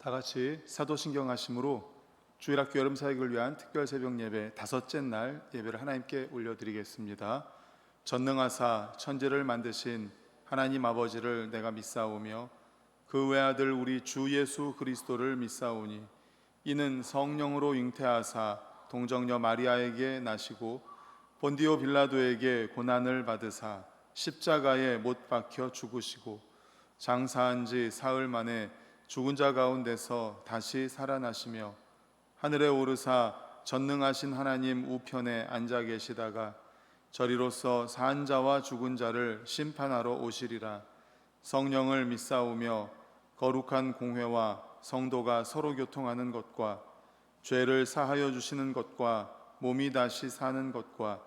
다 같이 사도신경 하심으로 주일학교 여름사역을 위한 특별 새벽 예배 다섯째 날 예배를 하나님께 올려드리겠습니다. 전능하사 천지를 만드신 하나님 아버지를 내가 믿사오며 그 외아들 우리 주 예수 그리스도를 믿사오니 이는 성령으로 잉태하사 동정녀 마리아에게 나시고 본디오 빌라도에게 고난을 받으사 십자가에 못 박혀 죽으시고 장사한 지 사흘 만에 죽은 자 가운데서 다시 살아나시며 하늘에 오르사 전능하신 하나님 우편에 앉아 계시다가 저리로서 산 자와 죽은 자를 심판하러 오시리라. 성령을 믿사오며 거룩한 공회와 성도가 서로 교통하는 것과 죄를 사하여 주시는 것과 몸이 다시 사는 것과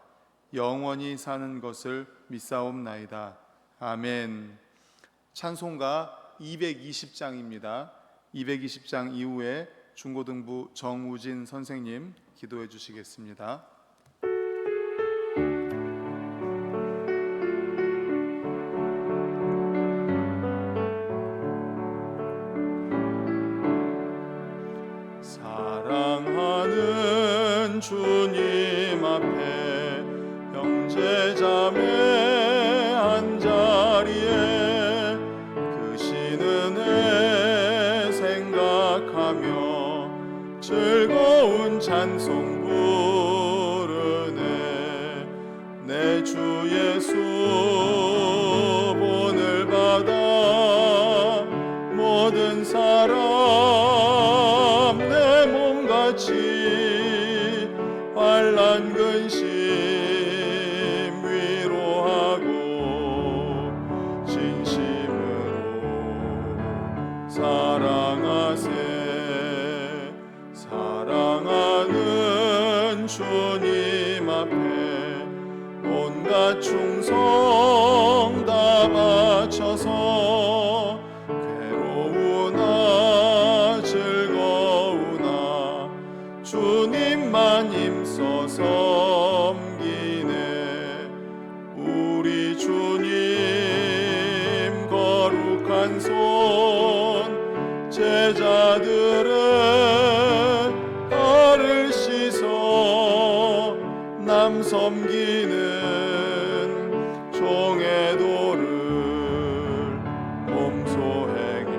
영원히 사는 것을 믿사옵나이다. 아멘. 찬송가 220장입니다. 220장 이후에 중고등부 정우진 선생님 기도해 주시겠습니다. 사랑하는 주님 앞에 형제자매 한자리에 즐거운 찬송 부르네. 내 주 예수 본을 받아 모든 사람 내 몸같이 환난 근심 위로하고 진심으로 사랑하세. 사랑하는 주님 앞에 온갖 충성 다 바쳐서 괴로우나 즐거우나 주님만 힘써 섬기네. 우리 주님 거룩한 손 제자들은 남 섬기는 종의 도를 몸소 행해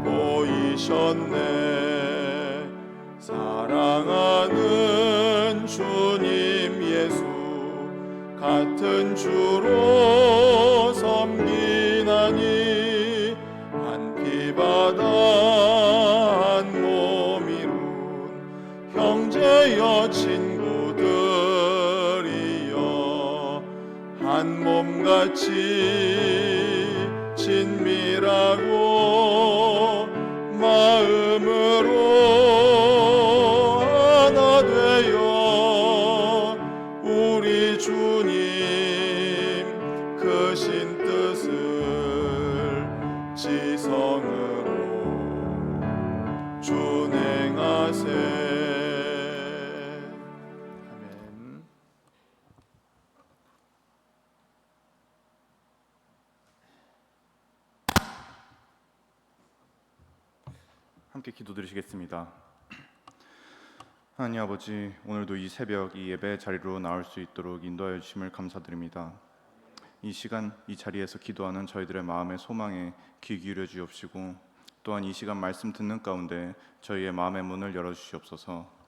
보이셨네. 사랑하는 주님 예수 같은 주로 섬기나니 한 피바다 한 몸 이룬 형제여 친구 한 몸같이 친밀하고 마음으로 하나 되어 우리 주님 크신 뜻을 지성으로 준행하세. 함께 기도드리시겠습니다. 하나님 아버지, 오늘도 이 새벽 이 예배 자리로 나올 수 있도록 인도하여 주심을 감사드립니다. 이 시간 이 자리에서 기도하는 저희들의 마음의 소망에 귀 기울여 주옵시고 또한 이 시간 말씀 듣는 가운데 저희의 마음의 문을 열어주시옵소서.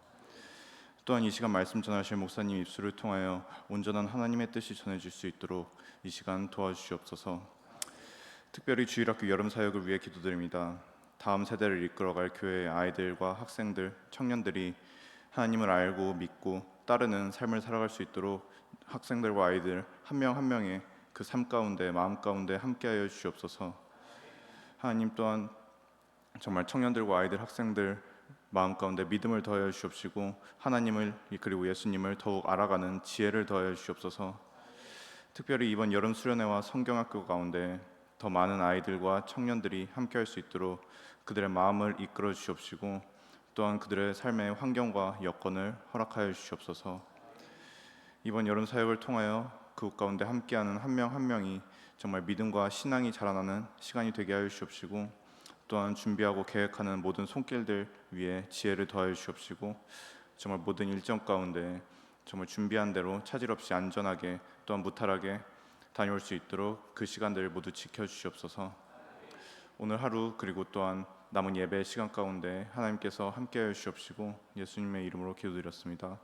또한 이 시간 말씀 전하실 목사님 입술을 통하여 온전한 하나님의 뜻이 전해질 수 있도록 이 시간 도와주시옵소서. 특별히 주일학교 여름사역을 위해 기도드립니다. 다음 세대를 이끌어갈 교회의 아이들과 학생들, 청년들이 하나님을 알고 믿고 따르는 삶을 살아갈 수 있도록 학생들과 아이들 한 명 한 명의 그 삶 가운데 마음 가운데 함께하여 주시옵소서. 하나님 또한 정말 청년들과 아이들, 학생들 마음 가운데 믿음을 더하여 주시옵시고 하나님을 그리고 예수님을 더욱 알아가는 지혜를 더하여 주시옵소서. 특별히 이번 여름 수련회와 성경학교 가운데 더 많은 아이들과 청년들이 함께할 수 있도록 그들의 마음을 이끌어 주시옵시고 또한 그들의 삶의 환경과 여건을 허락하여 주시옵소서. 이번 여름 사역을 통하여 그곳 가운데 함께하는 한 명 한 명이 정말 믿음과 신앙이 자라나는 시간이 되게 하여 주시옵시고 또한 준비하고 계획하는 모든 손길들 위에 지혜를 더하여 주옵시고 정말 모든 일정 가운데 정말 준비한 대로 차질 없이 안전하게 또한 무탈하게 다녀올 수 있도록 그 시간들을 모두 지켜주시옵소서. 오늘 하루 그리고 또한 남은 예배 시간 가운데 하나님께서 함께하여 주시옵시고 예수님의 이름으로 기도드렸습니다.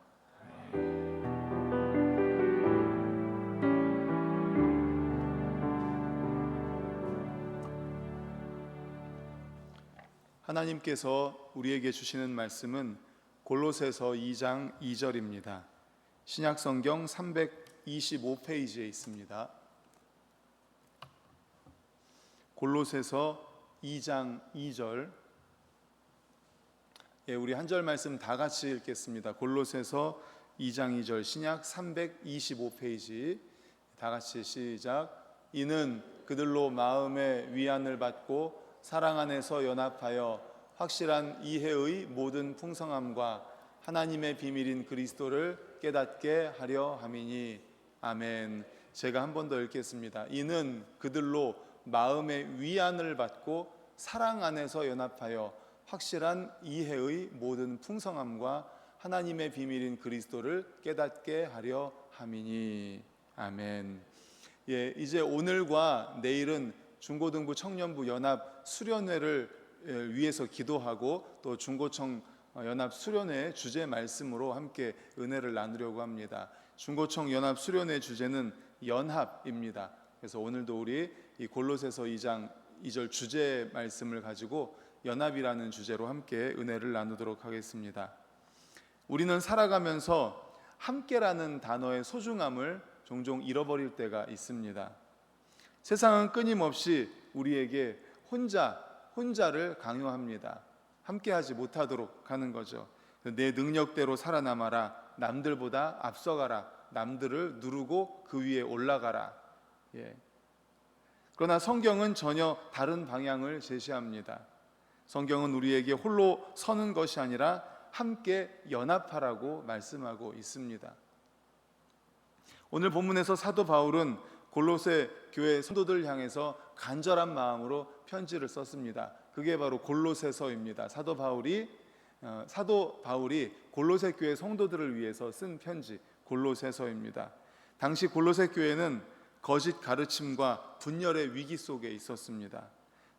하나님께서 우리에게 주시는 말씀은 골로새서 2장 2절입니다. 신약성경 325페이지에 있습니다. 골로새서 2장 2절. 우리 한 절 말씀 다 같이 읽겠습니다. 골로새서 2장 2절 신약 325페이지 다 같이 시작. 이는 그들로 마음의 위안을 받고 사랑 안에서 연합하여 확실한 이해의 모든 풍성함과 하나님의 비밀인 그리스도를 깨닫게 하려 함이니. 아멘. 제가 한 번 더 읽겠습니다. 이는 그들로 마음의 위안을 받고 사랑 안에서 연합하여 확실한 이해의 모든 풍성함과 하나님의 비밀인 그리스도를 깨닫게 하려 함이니. 아멘. 이제 오늘과 내일은 중고등부 청년부 연합 수련회를 위해서 기도하고 또 중고청 연합 수련회 주제 말씀으로 함께 은혜를 나누려고 합니다. 중고청 연합 수련회 주제는 연합입니다. 그래서 오늘도 우리 이 골로새서 2장 2절 주제 말씀을 가지고 연합이라는 주제로 함께 은혜를 나누도록 하겠습니다. 우리는 살아가면서 함께라는 단어의 소중함을 종종 잃어버릴 때가 있습니다. 세상은 끊임없이 우리에게 혼자를 강요합니다. 함께하지 못하도록 하는 거죠. 내 능력대로 살아남아라, 남들보다 앞서가라, 남들을 누르고 그 위에 올라가라. 그러나 성경은 전혀 다른 방향을 제시합니다. 성경은 우리에게 홀로 서는 것이 아니라 함께 연합하라고 말씀하고 있습니다. 오늘 본문에서 사도 바울은 골로새 교회 성도들을 향해서 간절한 마음으로 편지를 썼습니다. 그게 바로 골로새서입니다. 사도 바울이 골로새 교회 성도들을 위해서 쓴 편지 골로새서입니다. 당시 골로새 교회는 거짓 가르침과 분열의 위기 속에 있었습니다.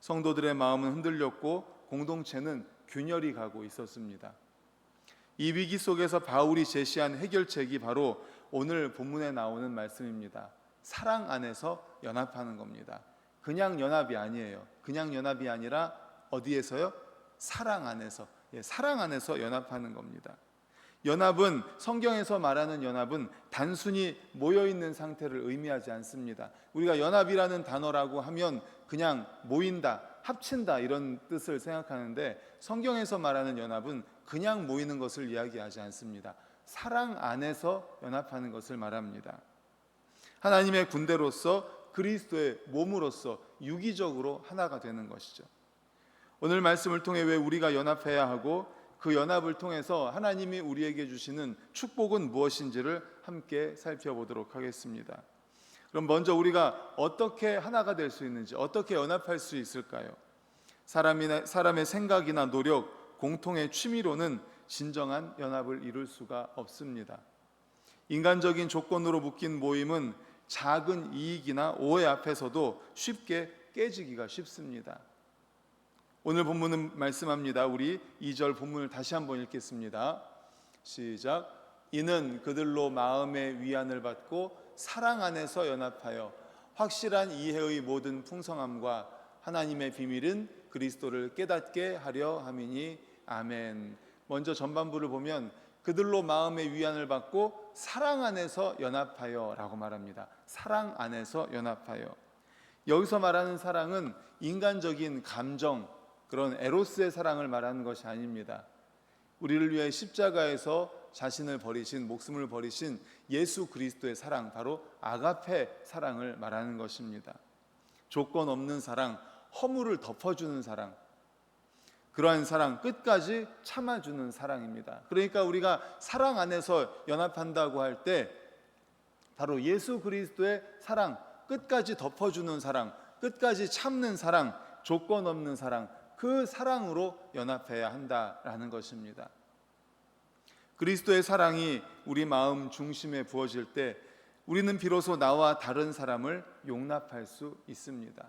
성도들의 마음은 흔들렸고 공동체는 균열이 가고 있었습니다. 이 위기 속에서 바울이 제시한 해결책이 바로 오늘 본문에 나오는 말씀입니다. 사랑 안에서 연합하는 겁니다. 그냥 연합이 아니에요. 그냥 연합이 아니라 어디에서요? 사랑 안에서. 사랑 안에서 연합하는 겁니다. 연합은, 성경에서 말하는 연합은 단순히 모여있는 상태를 의미하지 않습니다. 우리가 연합이라는 단어라고 하면 그냥 모인다, 합친다 이런 뜻을 생각하는데 성경에서 말하는 연합은 그냥 모이는 것을 이야기하지 않습니다. 사랑 안에서 연합하는 것을 말합니다. 하나님의 군대로서 그리스도의 몸으로서 유기적으로 하나가 되는 것이죠. 오늘 말씀을 통해 왜 우리가 연합해야 하고 그 연합을 통해서 하나님이 우리에게 주시는 축복은 무엇인지를 함께 살펴보도록 하겠습니다. 그럼 먼저 우리가 어떻게 하나가 될 수 있는지, 어떻게 연합할 수 있을까요? 사람의 생각이나 노력, 공통의 취미로는 진정한 연합을 이룰 수가 없습니다. 인간적인 조건으로 묶인 모임은 작은 이익이나 오해 앞에서도 쉽게 깨지기가 쉽습니다. 오늘 본문은 말씀합니다. 우리 2절 본문을 다시 한번 읽겠습니다. 시작. 이는 그들로 마음의 위안을 받고 사랑 안에서 연합하여 확실한 이해의 모든 풍성함과 하나님의 비밀은 그리스도를 깨닫게 하려 함이니. 아멘. 먼저 전반부를 보면 그들로 마음의 위안을 받고 사랑 안에서 연합하여 라고 말합니다. 사랑 안에서 연합하여. 여기서 말하는 사랑은 인간적인 감정, 그런 에로스의 사랑을 말하는 것이 아닙니다. 우리를 위해 십자가에서 자신을 버리신, 목숨을 버리신 예수 그리스도의 사랑, 바로 아가페 사랑을 말하는 것입니다. 조건 없는 사랑, 허물을 덮어주는 사랑, 그러한 사랑, 끝까지 참아주는 사랑입니다. 그러니까 우리가 사랑 안에서 연합한다고 할 때 바로 예수 그리스도의 사랑, 끝까지 덮어주는 사랑, 끝까지 참는 사랑, 조건 없는 사랑, 그 사랑으로 연합해야 한다라는 것입니다. 그리스도의 사랑이 우리 마음 중심에 부어질 때 우리는 비로소 나와 다른 사람을 용납할 수 있습니다.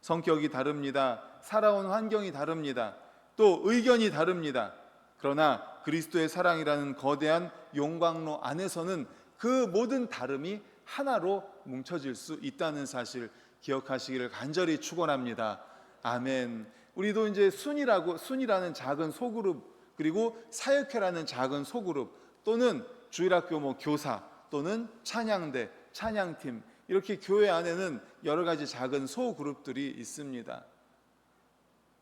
성격이 다릅니다. 살아온 환경이 다릅니다. 또 의견이 다릅니다. 그러나 그리스도의 사랑이라는 거대한 용광로 안에서는 그 모든 다름이 하나로 뭉쳐질 수 있다는 사실 기억하시기를 간절히 축원합니다. 아멘. 우리도 이제 순이라는 작은 소그룹, 그리고 사역회라는 작은 소그룹, 또는 주일학교 교사, 또는 찬양대, 찬양팀, 이렇게 교회 안에는 여러 가지 작은 소그룹들이 있습니다.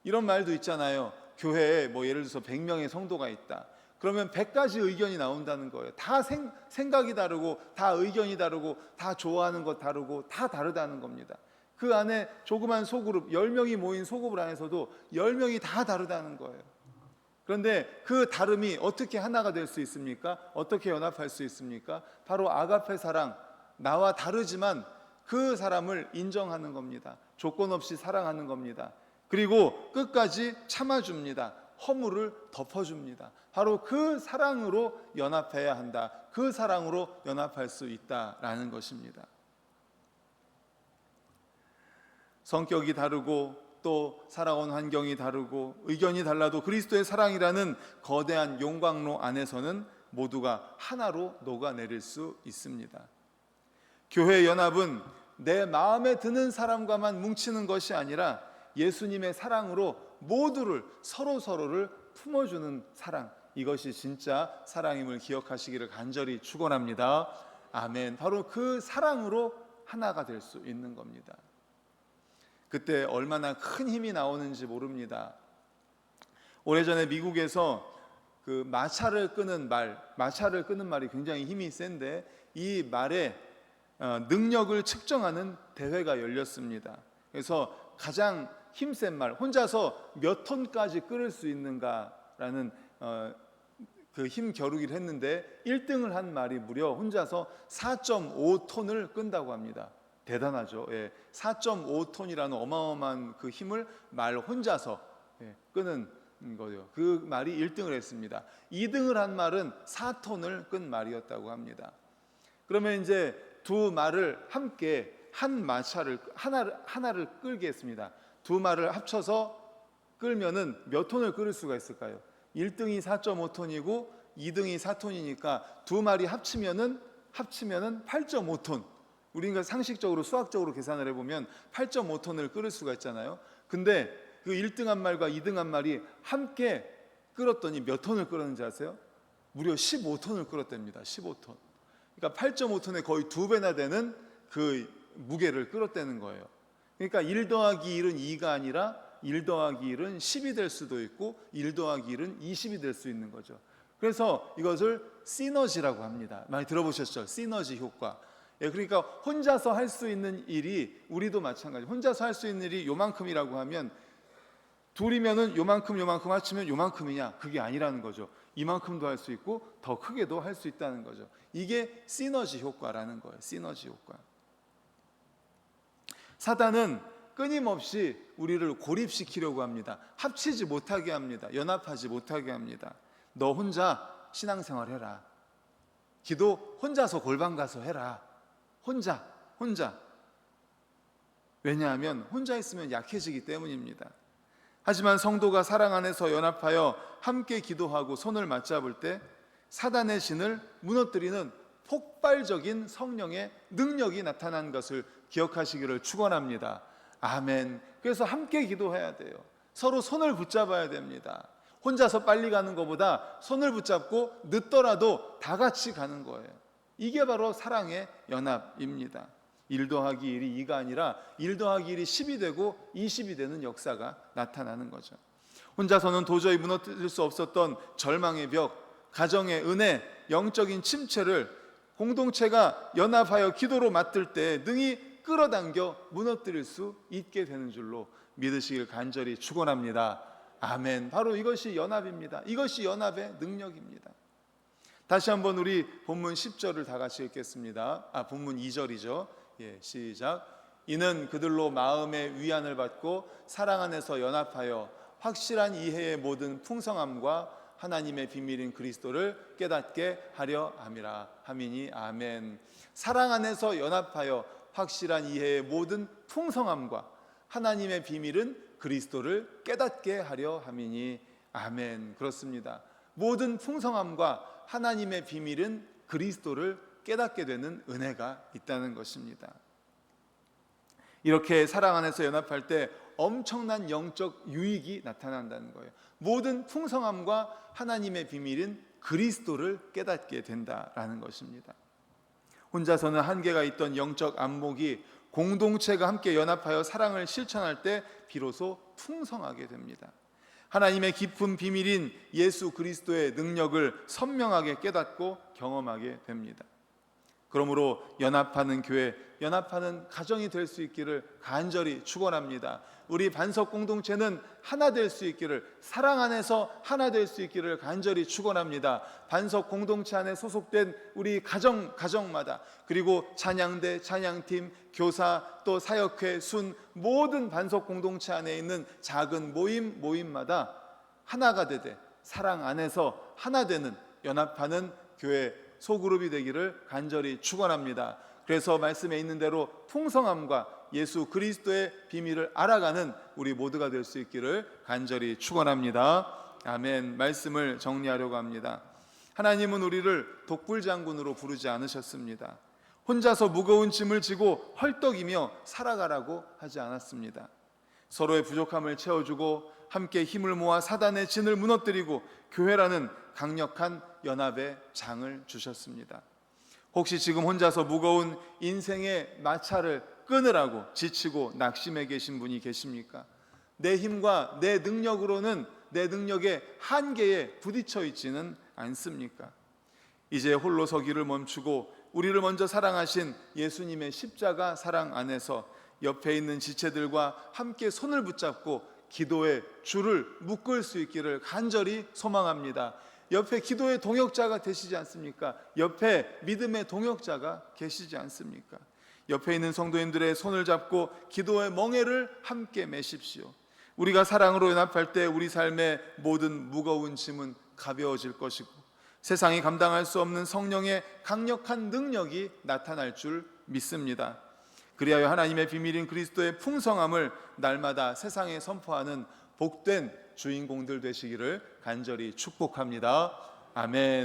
이런 말도 있잖아요. 교회에 예를 들어서 100명의 성도가 있다. 그러면 100가지 의견이 나온다는 거예요. 다 생각이 다르고, 다 의견이 다르고, 다 좋아하는 것 다르고, 다 다르다는 겁니다. 그 안에 조그만 소그룹, 10명이 모인 소그룹 안에서도 10명이 다 다르다는 거예요. 그런데 그 다름이 어떻게 하나가 될 수 있습니까? 어떻게 연합할 수 있습니까? 바로 아가페 사랑, 나와 다르지만 그 사람을 인정하는 겁니다. 조건 없이 사랑하는 겁니다. 그리고 끝까지 참아줍니다. 허물을 덮어줍니다. 바로 그 사랑으로 연합해야 한다. 그 사랑으로 연합할 수 있다라는 것입니다. 성격이 다르고 또 살아온 환경이 다르고 의견이 달라도 그리스도의 사랑이라는 거대한 용광로 안에서는 모두가 하나로 녹아내릴 수 있습니다. 교회 연합은 내 마음에 드는 사람과만 뭉치는 것이 아니라 예수님의 사랑으로 모두를 서로를 품어주는 사랑, 이것이 진짜 사랑임을 기억하시기를 간절히 축원합니다. 아멘. 바로 그 사랑으로 하나가 될 수 있는 겁니다. 그때 얼마나 큰 힘이 나오는지 모릅니다. 오래전에 미국에서 그 마차를 끄는 말이 굉장히 힘이 센데 이 말의 능력을 측정하는 대회가 열렸습니다. 그래서 가장 힘센 말, 혼자서 몇 톤까지 끓을 수 있는가라는 그 힘 겨루기를 했는데 1등을 한 말이 무려 혼자서 4.5톤을 끈다고 합니다. 대단하죠. 4.5톤이라는 어마어마한 그 힘을 말 혼자서 끄는 거예요. 그 말이 1등을 했습니다. 2등을 한 말은 4톤을 끈 말이었다고 합니다. 그러면 이제 두 말을 함께 한 마차를 하나를 끌게 했습니다. 두 말을 합쳐서 끌면은 몇 톤을 끓일 수가 있을까요? 1등이 4.5톤이고 2등이 4톤이니까 두 말이 합치면은 8.5톤. 우리가 상식적으로 수학적으로 계산을 해보면 8.5톤을 끓일 수가 있잖아요. 근데 그 1등 한 말과 2등 한 말이 함께 끓었더니 몇 톤을 끓었는지 아세요? 무려 15톤을 끓었답니다. 15톤. 그러니까 8.5톤에 거의 2배나 되는 그 무게를 끓었다는 거예요. 그러니까 1 더하기 1은 2가 아니라 1 더하기 1은 10이 될 수도 있고 1 더하기 1은 20이 될 수 있는 거죠. 그래서 이것을 시너지라고 합니다. 많이 들어보셨죠? 시너지 효과. 그러니까 혼자서 할 수 있는 일이, 우리도 마찬가지, 혼자서 할 수 있는 일이 요만큼이라고 하면 둘이면은 요만큼 합치면 요만큼이냐? 그게 아니라는 거죠. 이만큼도 할 수 있고 더 크게도 할 수 있다는 거죠. 이게 시너지 효과라는 거예요. 시너지 효과. 사단은 끊임없이 우리를 고립시키려고 합니다. 합치지 못하게 합니다. 연합하지 못하게 합니다. 너 혼자 신앙생활 해라. 기도 혼자서 골방 가서 해라. 혼자. 왜냐하면 혼자 있으면 약해지기 때문입니다. 하지만 성도가 사랑 안에서 연합하여 함께 기도하고 손을 맞잡을 때 사단의 진을 무너뜨리는 폭발적인 성령의 능력이 나타난 것을 기억하시기를 축원합니다. 아멘. 그래서 함께 기도해야 돼요. 서로 손을 붙잡아야 됩니다. 혼자서 빨리 가는 것보다 손을 붙잡고 늦더라도 다 같이 가는 거예요. 이게 바로 사랑의 연합입니다. 1 더하기 1이 2가 아니라 1 더하기 1이 10이 되고 20이 되는 역사가 나타나는 거죠. 혼자서는 도저히 무너뜨릴 수 없었던 절망의 벽, 가정의 은혜, 영적인 침체를 공동체가 연합하여 기도로 맞들 때 능히 끌어당겨 무너뜨릴 수 있게 되는 줄로 믿으시길 간절히 축원합니다. 아멘. 바로 이것이 연합입니다. 이것이 연합의 능력입니다. 다시 한번 우리 본문 10절을 다 같이 읽겠습니다. 본문 2절이죠. 시작. 이는 그들로 마음의 위안을 받고 사랑 안에서 연합하여 확실한 이해의 모든 풍성함과 하나님의 비밀인 그리스도를 깨닫게 하려 함이라 하미니 아멘. 사랑 안에서 연합하여 확실한 이해의 모든 풍성함과 하나님의 비밀은 그리스도를 깨닫게 하려 함이니 아멘. 그렇습니다. 모든 풍성함과 하나님의 비밀은 그리스도를 깨닫게 되는 은혜가 있다는 것입니다. 이렇게 사랑 안에서 연합할 때 엄청난 영적 유익이 나타난다는 거예요. 모든 풍성함과 하나님의 비밀은 그리스도를 깨닫게 된다라는 것입니다. 혼자서는 한계가 있던 영적 안목이 공동체가 함께 연합하여 사랑을 실천할 때 비로소 풍성하게 됩니다. 하나님의 깊은 비밀인 예수 그리스도의 능력을 선명하게 깨닫고 경험하게 됩니다. 그러므로 연합하는 교회, 연합하는 가정이 될 수 있기를 간절히 축원합니다. 우리 반석 공동체는 하나 될 수 있기를, 사랑 안에서 하나 될 수 있기를 간절히 축원합니다. 반석 공동체 안에 소속된 우리 가정마다, 그리고 찬양대, 찬양팀, 교사, 또 사역회, 순, 모든 반석 공동체 안에 있는 작은 모임마다 하나가 되되 사랑 안에서 하나 되는, 연합하는 교회 소그룹이 되기를 간절히 축원합니다. 그래서 말씀에 있는 대로 풍성함과 예수 그리스도의 비밀을 알아가는 우리 모두가 될 수 있기를 간절히 축원합니다. 아멘. 말씀을 정리하려고 합니다. 하나님은 우리를 독불장군으로 부르지 않으셨습니다. 혼자서 무거운 짐을 지고 헐떡이며 살아가라고 하지 않았습니다. 서로의 부족함을 채워주고 함께 힘을 모아 사단의 진을 무너뜨리고 교회라는 강력한 연합의 장을 주셨습니다. 혹시 지금 혼자서 무거운 인생의 마차를 끊으라고 지치고 낙심해 계신 분이 계십니까? 내 힘과 내 능력으로는 내 능력의 한계에 부딪혀 있지는 않습니까? 이제 홀로 서기를 멈추고 우리를 먼저 사랑하신 예수님의 십자가 사랑 안에서 옆에 있는 지체들과 함께 손을 붙잡고 기도의 줄을 묶을 수 있기를 간절히 소망합니다. 옆에 기도의 동역자가 되시지 않습니까? 옆에 믿음의 동역자가 계시지 않습니까? 옆에 있는 성도님들의 손을 잡고 기도의 멍에를 함께 매십시오. 우리가 사랑으로 연합할 때 우리 삶의 모든 무거운 짐은 가벼워질 것이고 세상이 감당할 수 없는 성령의 강력한 능력이 나타날 줄 믿습니다. 그리하여 하나님의 비밀인 그리스도의 풍성함을 날마다 세상에 선포하는 복된 주인공들 되시기를 간절히 축복합니다. 아멘.